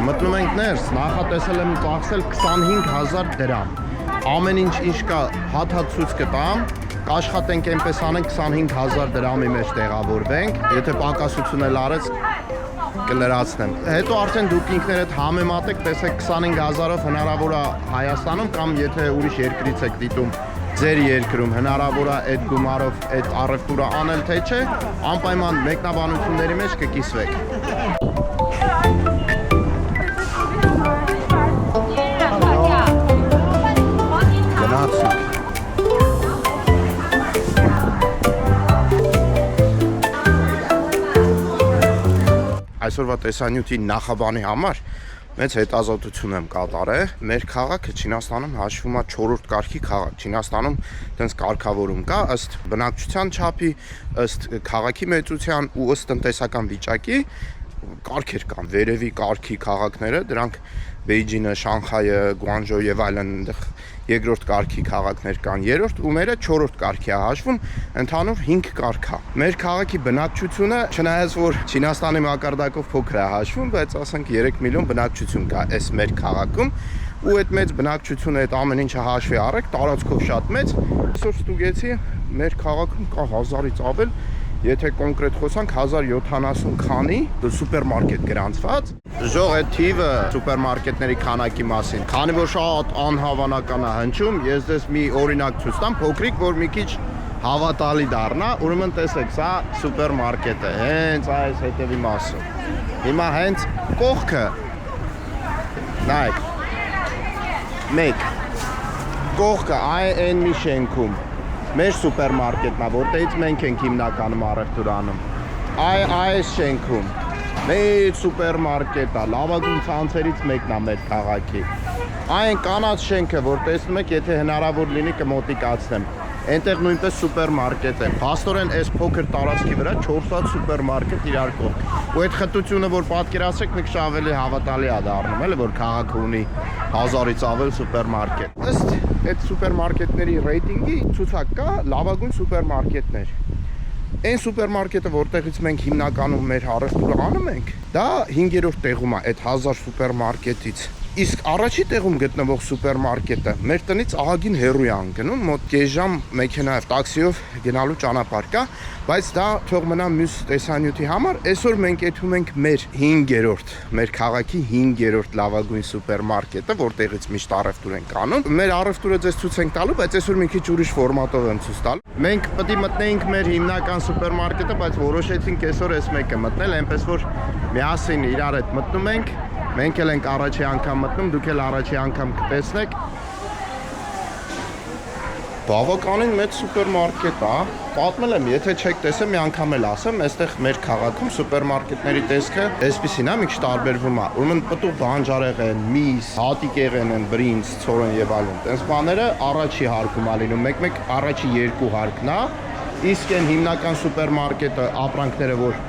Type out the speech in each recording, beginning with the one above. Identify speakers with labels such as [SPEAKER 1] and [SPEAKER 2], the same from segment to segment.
[SPEAKER 1] մտնում ենք ներս, նախատեսել եմ ծախսել 25,000 դրամ։ Ամեն ինչ կա հաթաթ կտամ, կաշխատենք այնպես անենք 25,000 դրամի մեջ տեղավորվենք, եթե պակասություն էլ արեց կլրացնեմ։ Հետո արդեն դուք ինքներդ համեմատեք, տեսեք 25,000-ով հնարավոր է Հայաստանում կամ եթե ուրիշ երկրից եք դիտում ձեր երկրում հնարավոր է այդ գումարով այդ առևտուրը անել թե չէ, անպայման մեկնաբանությունների մեջ կկիսվեք։ Այսօրվա տեսանյութի նախաբանի համար մեծ հետազոտություն եմ կատարել։ Մեր քաղաքը Չինաստանում հաշվում է 4-րդ կարգի քաղաք։ Չինաստանում տենց կարգավորում կա ըստ բնակչության չափի, ըստ քաղաքի մեծության ու ըստ տնտեսական վիճակի կարգեր կան։ Վերևի կարգի քաղաքները, դրանք Բեյջինը, Շանխայը, Գուանջո եւ այլն, այնտեղ երկրորդ կարգի քաղաքներ կան, երրորդ ու մերը 4-րդ կարգի է հաշվում, ընդհանուր 5 կարգ է։ Մեր քաղաքի բնակչությունը, չնայած որ Չինաստանի մակարդակով փոքր է հաշվում, բայց ասենք 3 միլիոն բնակչություն կա այս մեր քաղաքում, ու այդ մեծ բնակչությունը այդ ամեն ինչը հաշվի առեք, տարածքով շատ մեծ։ Այսօր ստուգեցի, մեր քաղաքում կա 1000-ից ավել, եթե կոնկրետ խոսանք 1070 քանի սուպերմարկետ գրանցված։ Ժող այդ թիվը սուպերմարկետների քանակի մասին, քանի որ շատ անհավանական է հնչում, ես դες մի օրինակ ցույց տամ, փոքրիկ, որ մի քիչ հավատալի դառնա, ուրեմն տեսեք, սա սուպերմարկետ է, հենց այս հետևի մասը։ Հիմա հենց կողքը, նայեք, մեկ, կողքը այն մի շենքում, մեր սուպերմարկետն է, որտեղից մենք ենք հիմնականում առևտուր անում։ Այս շենքում մեծ սուպերմարկետ է, լավագույն ցանցերից մեկն է մեր քաղաքի։ Այն կանաչ շենքը, որ տեսնում եք, եթե հնարավոր լինի կմոտիկացնեմ, այնտեղ նույնպես սուպերմարկետ է։ Փաստորեն այս փոքր տարածքի վրա 4 հատ սուպերմարկետ իրար կողք։ Ու այդ խտությունը, որ պատկերացրեք, մի քիչ ավելի հավատալի է դառնում, էլի որ քաղաքը ունի 1000-ից ավել սուպերմարկետ։ Ըստ այդ սուպերմարկետների ռեյտինգի ցուցակ կա լավագույն սուպերմարկետներ։ Այն սուպերմարկետը, որտեղից մենք հիմնականում մեր առևտուրը անում ենք, դա 5-րդ տեղում է այդ 1000 սուպերմարկետից։ Իսկ առաջի տեղում գտնվող սուպերմարկետը մեր տնից ահագին հեռու է անգնում, մոտ կես ժամ մեքենայով, տաքսիով գնալու ճանապարհ կա, բայց դա թող մնա մյուս տեսանյութի համար։ Այսօր մենք եթում ենք մեր 5-րդ, մեր քաղաքի 5-րդ լավագույն սուպերմարկետը, որտեղից միշտ առևտուր ենք անում։ Մեր առևտուրը ձեզ ցույց ենք տալու, բայց այսօր մի քիչ ուրիշ ֆորմատով եմ ցույց տալու։ Մենք պետք է մտնեինք մեր հիմնական սուպերմարկետը, բայց որոշեցինք այսօր այս մեկը մտնել, այնպես որ միասին իրար հետ մտնում ենք։ Մենք էլ ենք առաջի անգամ մտնում, դուք էլ առաջի անգամ կտեսնեք։ Բավականին մեծ սուպերմարկետ է։ Պատմել եմ, եթե չեք տեսել, մի անգամ էլ ասեմ, այստեղ մեր քաղաքում սուպերմարկետների տեսքը այսպեսին է, մի քիչ տարբերվում է։ Ուրեմն պտուղ բանջարեղեն, միս, հատիկեղեն են, բրինձ, ցորեն եւ այլն։ Այս բաները առաջի հարկում է լինում, մեկ-մեկ առաջի երկու հարկն է։ Իսկ այն հիմնական սուպերմարկետը ապրանքները, որ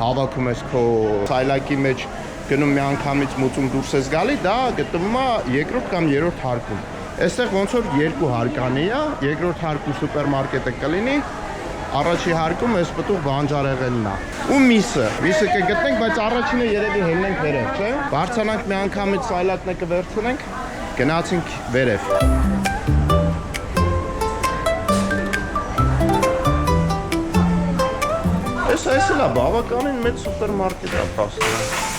[SPEAKER 1] հավաքում ես քո սայլակի մեջ գնում մի անգամից մուծում դուրս ես գալի, դա գտնվում է երկրորդ կամ երրորդ հարկում։ Այստեղ ոնց որ երկու հարկանի է, երկրորդ հարկում սուպերմարկետը կլինի, առաջի հարկում այս պտուղ բանջարեղենն է։ Ու միսը կգտնենք, բայց առաջինը երևի հելնենք վերև, չէ՞։ Բարձրանանք մի անգամից սայլակը կվերցնենք, գնացինք վերև։ Այս էլ է բավականին մեծ սուպերմարկետ է փաստորեն։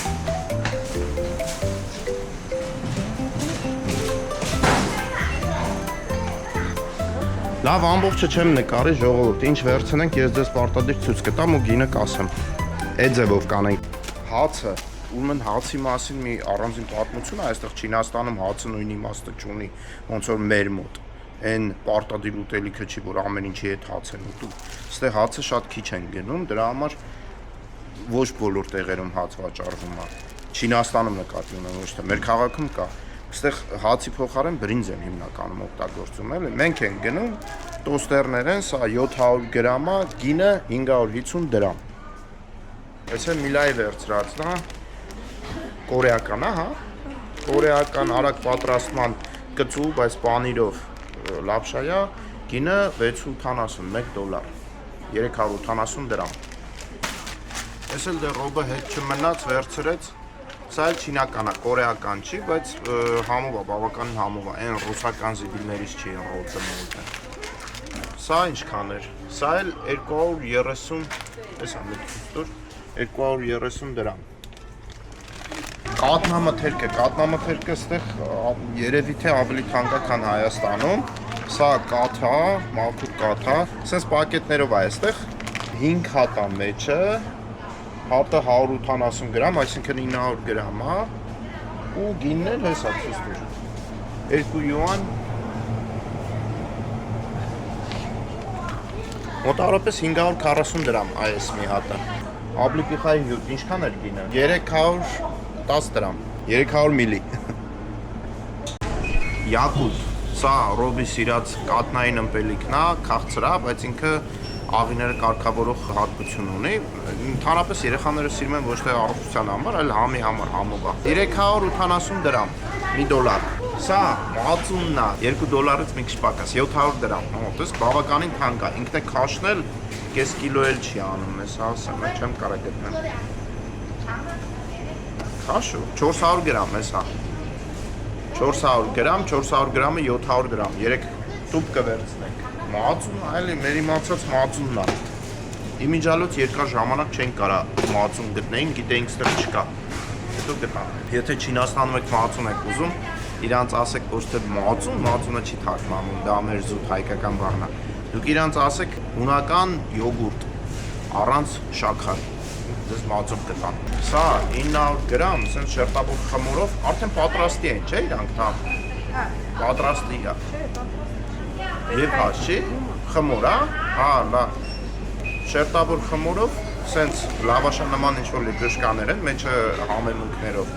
[SPEAKER 1] Լավ, ամբողջը չեմ նկարի, ժողովուրդ, ինչ վերցնենք, ես ձեզ պարտադիր ցույց կտամ ու գինը կասեմ։ Այդ ձևով կանենք։ Հացը, ուրեմն հացի մասին մի առանձին պատմություն է, այստեղ Չինաստանում հացը նույն իմաստը չունի, ոնց որ մեր մոտ։ Այն պարտադիր ուտելիքը չի, որ ամեն ինչի հետ հաց են ուտում։ Այստեղ հացը շատ քիչ են գնում, դրա համար ոչ բոլոր տեղերում հաց վաճառվում է։ Չինաստանում նկատի ունեմ, ոչ թե մեր քաղաքում կա։ Այստեղ հացի փոխարեն բրինձ են հիմնականում օգտագործում, էլի։ Մենք ենք գնում, տոստերներ են, սա 700 գրամ է, գինը 550 դրամ։ Այս է միլայի վերցրածն է, կորեական է, հա։ Կորեական արագ պատրաստման կծու, բայց պանիրով լապշայա, գինը 680, $1, 380 դրամ։ Այս էլ դե ռոբը հետ չմնաց, վերցրեց, Սա էլ չինական է, կորեական չի, բայց համով է, բավականին համով է, այն ռուսական զիբիլներից չի ռոցը մոլտը։ Սա ինչքան էր։ Սա էլ 230, էսա մի քիչ 230 դրամ։ Կատնամթերքը ստեղ երևի թե ավելի թանկ է, քան Հայաստանում։ Սա կաթա, մաքուր կաթա, սենց պակետներով է այստեղ 5 հատ է մեջը, հատը 180 գրամ, այսինքն 900 գրամ է, ու գինն էլ հեսա ցույց տուր։ 2 յուան մոտավորապես 540 դրամ այս մի հատը։ Աբլիկիխայի հյութ, ինչքան էր գինը։ 310 դրամ, 300 միլի։ Յակուտ, սա Ռոբի սիրած կատնային ըմպելիքն է, քաղցր է, բայց ինքը աղիները կարգավորող հատկություն ունի։ Ընդհանրապես երեխաները սիրում են ոչ թե առողջության համար, այլ համի համար համով է։ 380 դրամ, $1։ Սա մածունն է, $2-ից մի քիչ պակաս, 700 դրամ։ Դες բավականին թանկ է, ինքն է քաշնել, կես կիլո էլ չի անում, ես ասեմ, չեմ կարող գտնել։ Քաշու, 400 գրամ է սա։ 400 գրամ, 400 գրամը 700 դրամ, 3 տուփ կվերցնենք։ Մածուն, այլ մեր իմացած մածունն է։ Իմիջալոց երկար ժամանակ չենք կարա մածուն գտնեին, գիտեինք ստեղ չկա։ Հետո գտանք։ Եթե Չինաստանում եք մածուն եք ուզում, իրանց ասեք ոչ թե մածունը չի թարգմանում, դա մեր զուտ հայկական բառն է։ Դուք իրանց ասեք հունական յոգուրտ առանց շաքար։ Դες մածուն կտան։ Սա 900 գրամ, սենց շերտավոր խմորով, արդեն պատրաստի են, չէ՞ իրանք դա։ Պատրաստի է։ Եվ հաշի, խմոր, հա, լա։ Շերտավոր խմորով, սենց լավաշանման ինչ-որ լիպրշկաներ են, մեջը համեմունքներով։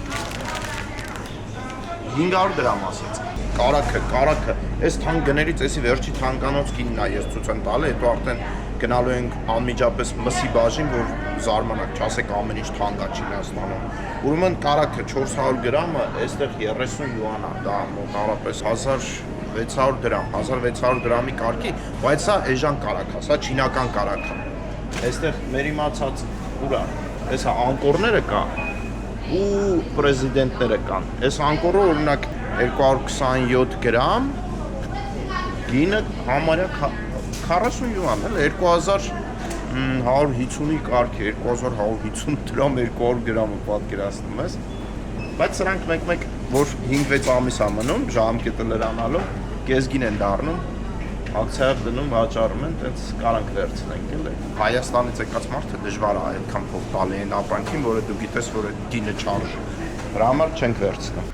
[SPEAKER 1] 500 դրամ ասեց։ Կարաքը, այս թանկ գներից էսի վերջի թանկանոց գինն է ես ցույց եմ տալի, հետո արդեն գնալու ենք անմիջապես մսի բաժին, որ զարմանաք, չասեք ամեն ինչ թանկ է Չինաստանում։ Ուրեմն կարաքը 400 գրամը, այստեղ 30 յուան է, դա մոտավորապես 1600 դրամ, 1600 դրամի կարգի, բայց սա էժան կարակ է, սա չինական կարակ է։ Այստեղ մեր իմացած ուրա, հեսա անկորները կա ու պրեզիդենտները կան։ Այս անկորը օրինակ 227 գրամ, գինը համարյա 40 յուան, 2150-ի կարգ է, 2150 դրամ 200 գրամը պատկերացնում ես։ Բայց սրանք մեկ-մեկ, որ 5-6 ամիս է մնում, ժամկետը լրանալու, կեսգին են դառնում, ակցիայով դնում, վաճառում են, տենց կարանք վերցնենք էլ է։ Հայաստանից եկած մարդը դժվար է այդքան փող տալի այն ապրանքին, որը դու գիտես, որ այդ գինը չարժի։ Դրա համար չենք վերցնում։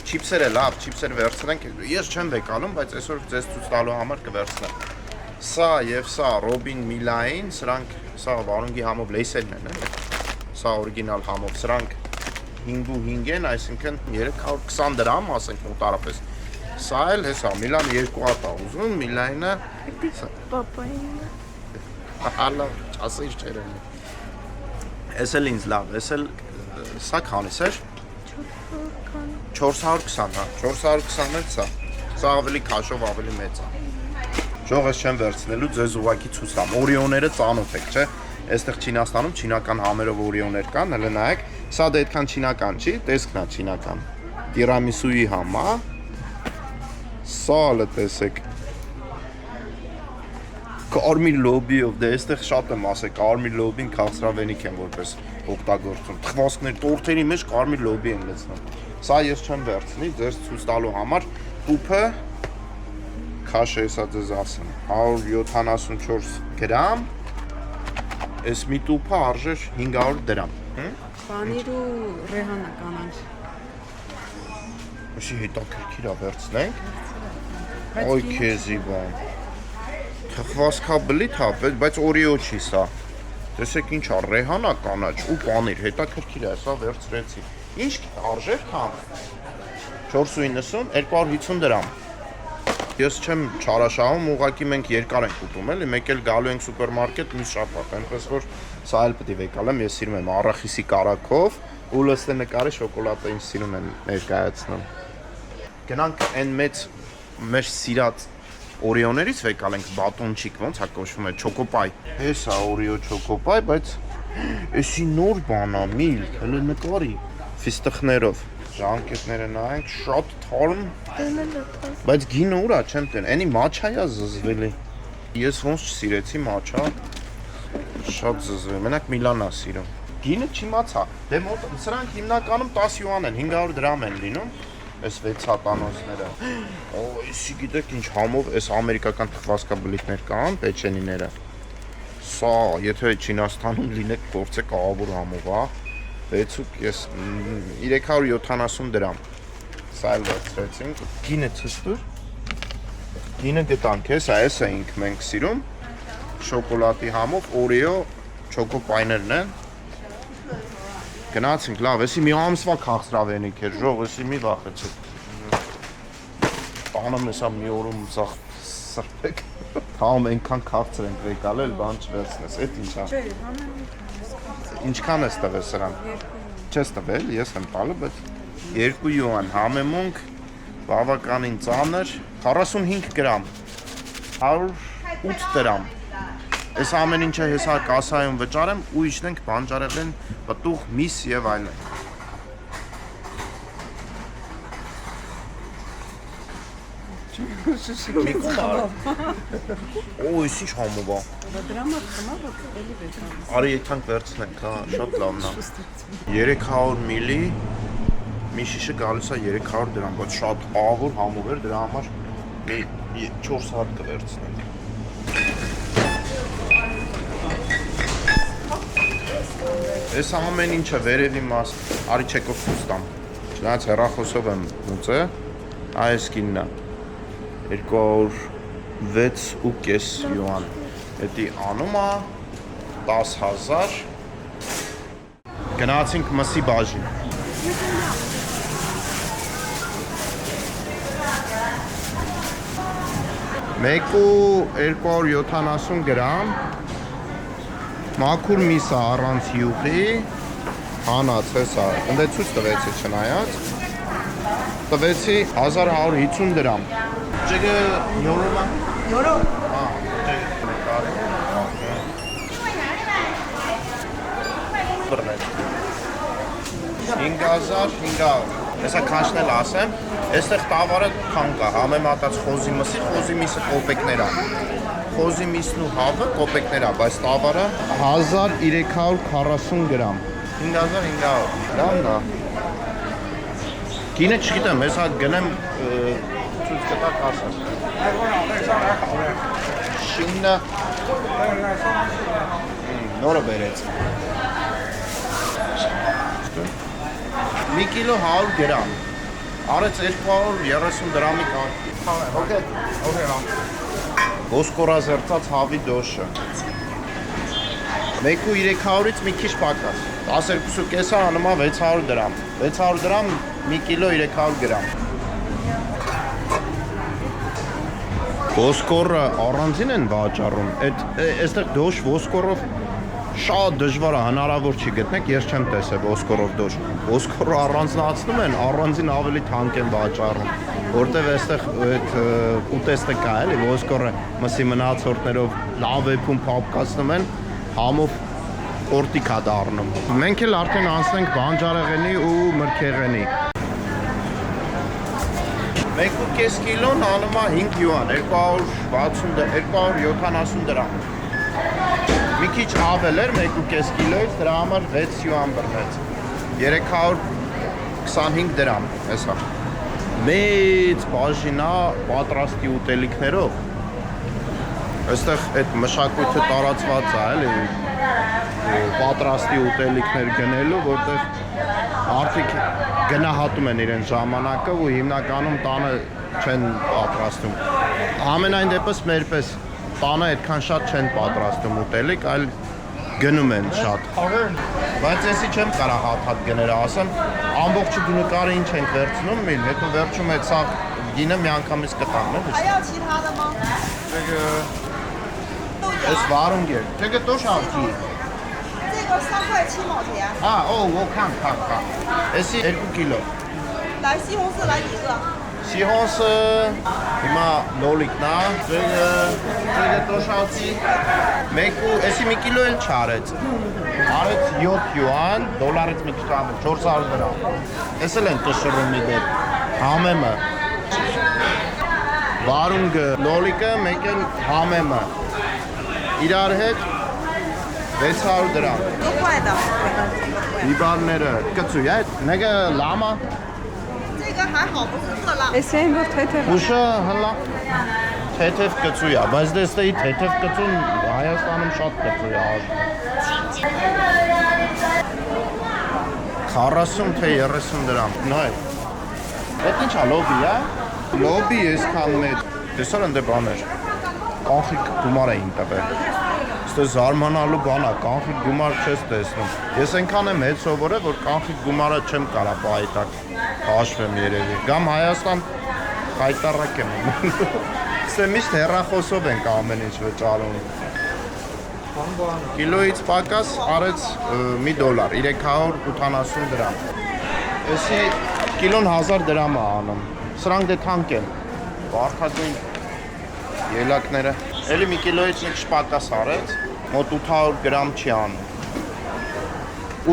[SPEAKER 1] Չիփսերը լավ, չիփսեր վերցնենք, ես չեմ վեկանում, բայց այսօր ձեզ ցույց տալու համար կվերցնեմ։ Սա եւ սա Ռոբին Միլային, սրանք սա վարունգի համով լեյսերն են, էլի։ Սա օրիգինալ համով, սրանք 5.5 են, այսինքն 320 դրամ, ասենք մոտարապես։ Սա էլ հեսա, Միլան 2 հատ է ուզում, Միլայնը
[SPEAKER 2] Պապային։
[SPEAKER 1] հալա, չասեի չէր էլի։ Էս էլ ինձ լավ, էս էլ սա քանիս էր։ 420, հա, 420 է սա։ Սա ավելի քաշով, ավելի մեծ է։ Ժող ես չեմ վերցնելու, ձեզ ուղակի ցույց տամ։ Օրիոները ծանոթ եք, չէ՞։ Այստեղ Չինաստանում չինական համերով օրիոներ կան, հələ նայեք։ Սա դե այդքան չինական չի, տեսքն է չինական։ Տիրամիսուի համ է։ Սալը տեսեք։ Կարմիր լոբիով, դե այստեղ շատ եմ ասել, կարմիր լոբին քաղցրավենիք են որպես օգտագործում։ Թխվածքներ, տորթերի մեջ կարմիր լոբի են լցնում։ Սա ես չեմ վերցնի, ձեզ ցույց տալու համար տուփը քաշը հեսա ձեզ ասեմ 174 գրամ, այս մի տուփը արժեր 500 դրամ։
[SPEAKER 2] Պանիր ու ռեհանա կանանց։
[SPEAKER 1] Ոշի հետաքրքիր է վերցնենք։ Ոյ քեզի բան։ Թխվածքաբլիթ է, բայց օրիո չի սա։ Տեսեք ինչ է, ռեհանա կանաչ ու պանիր, հետաքրքիր է, սա վերցրեցի։ Ինչ արժեր քան 490, 250 դրամ։ Ես չեմ չարաշահում, ուղղակի մենք երկար ենք ուտում, էլի, մեկ էլ գալու ենք սուպերմարկետ մյուս շաբաթ, այնպես որ սա էլ պետք է վեկալեմ, ես սիրում եմ առախիսի կարակով ու լստե նկարի շոկոլադը ինձ սիրում են ներկայացնում։ Գնանք այն մեծ մեր սիրած օրիոներից վեկալենք բատոնչիկ, ոնց է կոչվում է, չոկոպայ։ Հեսա օրիո չոկոպայ, բայց էսի նոր բան է, միլք, հələ նկարի։ ֆիստղներով։ Ժամկետները նայենք, շատ թարմ։ Բայց գինը ուրա չեմ տեն, էնի մաչայա զզվելի։ Ես ոնց չսիրեցի մաչա։ Շատ զզվել, մենակ Միլանա սիրում։ Գինը չիմացա։ Դե մոտ սրանք հիմնականում 10 յուան են, 500 դրամ են լինում։ Այս 6 հատանոցները։ Օ, իսի գիտեք ինչ համով այս ամերիկական թխվածքաբլիթներ կան, պեչենիները։ Սա, եթե Չինաստանում լինեք գործեք ահավոր համով, հա։ 6 ես 370 դրամ։ Սա էլ վերցրեցինք։ Գինը ցստուր։ Գինը գտանք էս, այս էինք մենք սիրում։ Շոկոլադի համով Oreo չոկոպայներն են։ Գնացինք, լավ, էսի մի ամսվա քաղցրավենիք էր, ժող, էսի մի վախեցեք։ Տանը մեսա մի օրում ծախ սրպեք։ Թաղում ենքան քաղցր ենք վեկալել, բան չվերցնես, էդ ինչա։
[SPEAKER 2] Չէ, համեն
[SPEAKER 1] Ինչքան ես տվել սրան։ Չես տվել, ես եմ տալը, բայց 2 յուան համեմունք, բավականին ծանր, 45 գրամ, 108 դրամ։ Այս ամեն ինչը հեսա կասայում վճարեմ ու իջնենք բանջարեղեն, պտուղ, միս եւ այլն։ Մի կոմար։ Օ, ես ինչ համով է։
[SPEAKER 2] դրամը խմա, էլի վեկան։
[SPEAKER 1] Արի եկանք վերցնենք, հա, շատ լավն է։ 300 միլի մի շիշը գալիս է 300 դրամ, բայց շատ ահավոր համով էր, դրա համար մի 4 հատ կվերցնենք։ Այս ամեն ինչը վերևի մաս, արի չեկով ցույց տամ։ Չնայած հեռախոսով եմ ուծե, այս կինն է 206.5 յուան։ Էդի անում է 10,000։ Գնացինք մսի բաժին։ Մեկու 270 գրամ մաքուր միսը առանց յուղի, հանած հեսա, ընդ ցույց տվեցի չնայած, տվեցի 1150 դրամ։ Ջեգը յորոմա։
[SPEAKER 2] Յորո։
[SPEAKER 1] Հա, բռնել։ 5500։ Հեսա քանչնել ասեմ, այստեղ տավարը քան կա, համեմատած խոզի մսի, խոզի միսը կոպեկներ է։ Խոզի միսն ու հավը կոպեկներ է, բայց տավարը 1340 գրամ։ 5500։ Լավն է։ Գինը չգիտեմ, հեսա գնեմ ցույց կտակ ասեմ։ Շինը նորը բերեց։ Մի կիլո 100 գրամ։ Արեց 230 դրամի կան։ Okay. Ոսկորազերծած հավի դոշը։ 1.300-ից մի քիչ պակաս։ 12.5-ը անում է 600 դրամ։ 600 դրամ 1 կիլո 300 գրամ։ Ոսկորը առանձին են վաճառում։ Այստեղ դոշ ոսկորով շատ դժվար է, հնարավոր չի գտնեք, ես չեմ տեսել ոսկորով դոշ։ Ոսկորը առանձնացնում են, առանձին ավելի թանկ են վաճառում, որտեվ այստեղ այդ ուտեստը կա էլի, ոսկորը մսի մնացորդներով լավ էփում փապկացնում են, համով օրտիկ է դառնում։ Մենք էլ արդեն անցնենք բանջարեղենի ու մրգեղենի։ 1.5 կիլոն անում է 5 յուան, 270 դրամ։ Մի քիչ ավել էր 1.5 կիլոից, դրա համար 6 յուան բռնեց։ 325 դրամ, հեսա։ Մեծ բաժինա պատրաստի ուտելիքներով։ Այստեղ այդ մշակույթը տարածված է, էլի, պատրաստի ուտելիքներ գնելու, որտեղ մարդիկ գնահատում են իրեն ժամանակը ու հիմնականում տանը չեն պատրաստում։ Ամենայն դեպս մերպես տանը այդքան շատ չեն պատրաստում ուտելիք, այլ գնում են շատ։ Բայց եսի չեմ կարող հատ գները ասեմ, ամբողջը գնկարը ինչ ենք վերցնում միլ, հետո վերջում այդ սաղ գինը մի անգամից կտանն է։
[SPEAKER 3] 还要其他的吗？
[SPEAKER 1] Այս վարունգ է, դեգը տոշ աղջի։
[SPEAKER 3] 这个3.7毛钱。
[SPEAKER 1] Ա, օ, քան, եսի 2 կիլո։
[SPEAKER 3] 来西红柿来几个？
[SPEAKER 1] Սիհոնսը հիմա նոլիկն է, ձեգը տոշացի, էսի մի կիլո էլ չարեց, արեց 7 յուան, դոլարից մի կշտամը, 400 դրամ, ես էլ են կշրում մի դեպ, համեմը, վարունգը, նոլիկը, մեկ էլ համեմը, իրար հետ 600 դրամ,
[SPEAKER 3] 多块的，
[SPEAKER 1] բիբարները, կծու, նեգը լամա,
[SPEAKER 3] 这个还好，不是特辣。
[SPEAKER 2] Էս այն որ թեթև
[SPEAKER 1] ուշը հլա, թեթև կծու է, բայց դեստեի թեթև կծուն Հայաստանում շատ կծու է աժում։ 40 թե 30 դրամ, նայ, այդ ինչ է լոբի է, լոբի եսքան մեծ, տեսար ընդ է բաներ, կանխիկ գումար էին տվել, ստե զարմանալու բան է, կանխիկ գումար չես տեսնում, ես ենքան եմ հետ սովորը, որ կանխիկ գումարը չեմ կարա պայտակ, հաշվեմ երևի, գամ Հայաստան հայտարակ եմ ստե միշտ հեռախոսով ենք ամեն ինչ վճարում, կիլոից պակաս արեց $1, 380 դրամ, եսի կիլոն 1000 դրամ է անում, սրանք դե թանկ են, վարդագույն ելակները, էլի մի կիլոից нэг շպակաս արեց, մոտ 800 գրամ չի անում,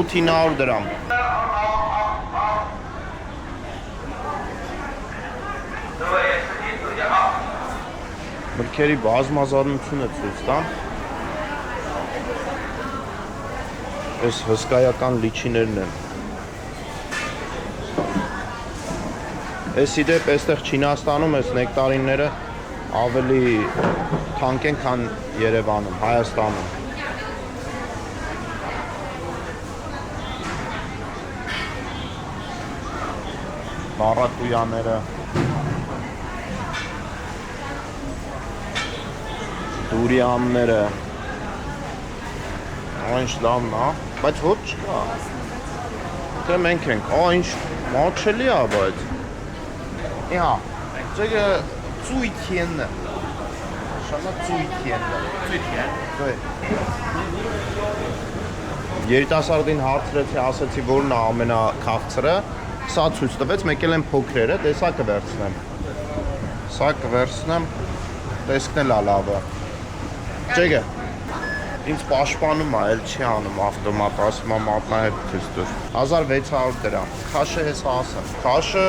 [SPEAKER 1] 800 դրամ, մրգերի բազմազանությունը ցույց տան, այս հսկայական լիչիներն են, այս իդեպ այստեղ Չինաստանում այս նեկտարինները ավելի թանկ են, քան Երևանում, Հայաստանում, մարակույաները, դուրիանները, ինչ լավն է, բայց ոչ չկա, թե մենք ենք, ինչ մաչելի է, բայց, իհա, ձեգը ծույթիենն է, շանա ծույթիենն է, ծույթիեն, երիտասարդին հարցրեցի, ասեցի, որն է ամենաքաղցրը, սա ցույց տվեց, մեկ էլ են փոքրերը, դե սա կվերցնեմ, տեսքնել է լավը, Ջեգը, ինձ պաշպանում է, էլ չի անում ավտոմատ, ասում է մատնահետ թստուր, 1600 դրամ, քաշը ես ասեմ, քաշը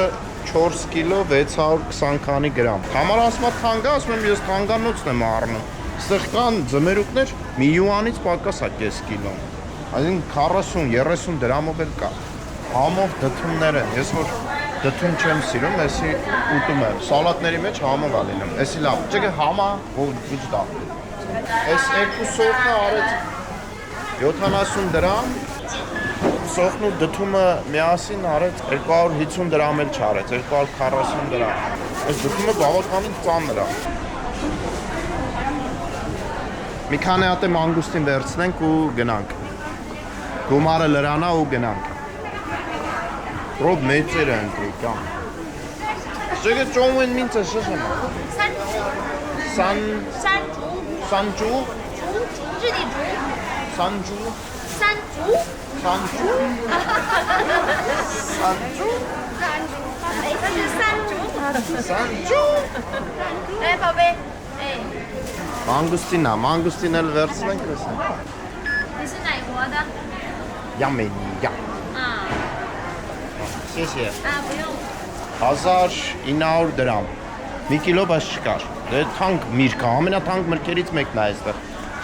[SPEAKER 1] 4 կիլո 620 քանի գրամ, համար ասում է թանգա, ասում եմ ես թանգանոցն եմ առնում, ստեղ կան ձմերուկներ, մի յուանից պակաս է կես կիլոն, այսին 40-30 դրամով էլ կա, համով դթումներ են, ես որ դթում չեմ սիրում, եսի ուտում եմ, սալատների մեջ համով է լինում, եսի լավ, ջեգը համա, ոչ դա, Այս երկու սոխնը արեց 70 դրամ, սոխն ու դթումը միասին արեց 250 դրամ էլ չարեց, 240 դրամ, այս դթումը բավականին ծանր է, մի քանի հատ մանգուստին վերցնենք ու գնանք, գումարը լրանա ու գնանք, ռոբ մեծեր է ընտրի կամ, շեգը ճոնվեն մինցը շշեմ է, 山猪，
[SPEAKER 4] 日地猪，
[SPEAKER 1] 山猪，
[SPEAKER 4] 山猪，
[SPEAKER 1] 山猪，山猪，
[SPEAKER 4] 哎，这是山猪，
[SPEAKER 1] 山猪。
[SPEAKER 4] 来，宝贝，哎，
[SPEAKER 1] Mangustin էլ վերցնենք լսեմ։
[SPEAKER 4] 你是哪国的？
[SPEAKER 1] Յամենիա։
[SPEAKER 4] 啊
[SPEAKER 1] 谢谢。
[SPEAKER 4] 啊，不用。
[SPEAKER 1] 1900 դրամ։ Մի կիլո բայց չկար։ Դե թանկ միրգ է, ամենաթանկ մրգերից մեկն է այստեղ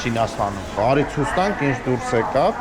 [SPEAKER 1] Չինաստանում։ Բարի ցույց տանք, ինչ դուրս եկավ։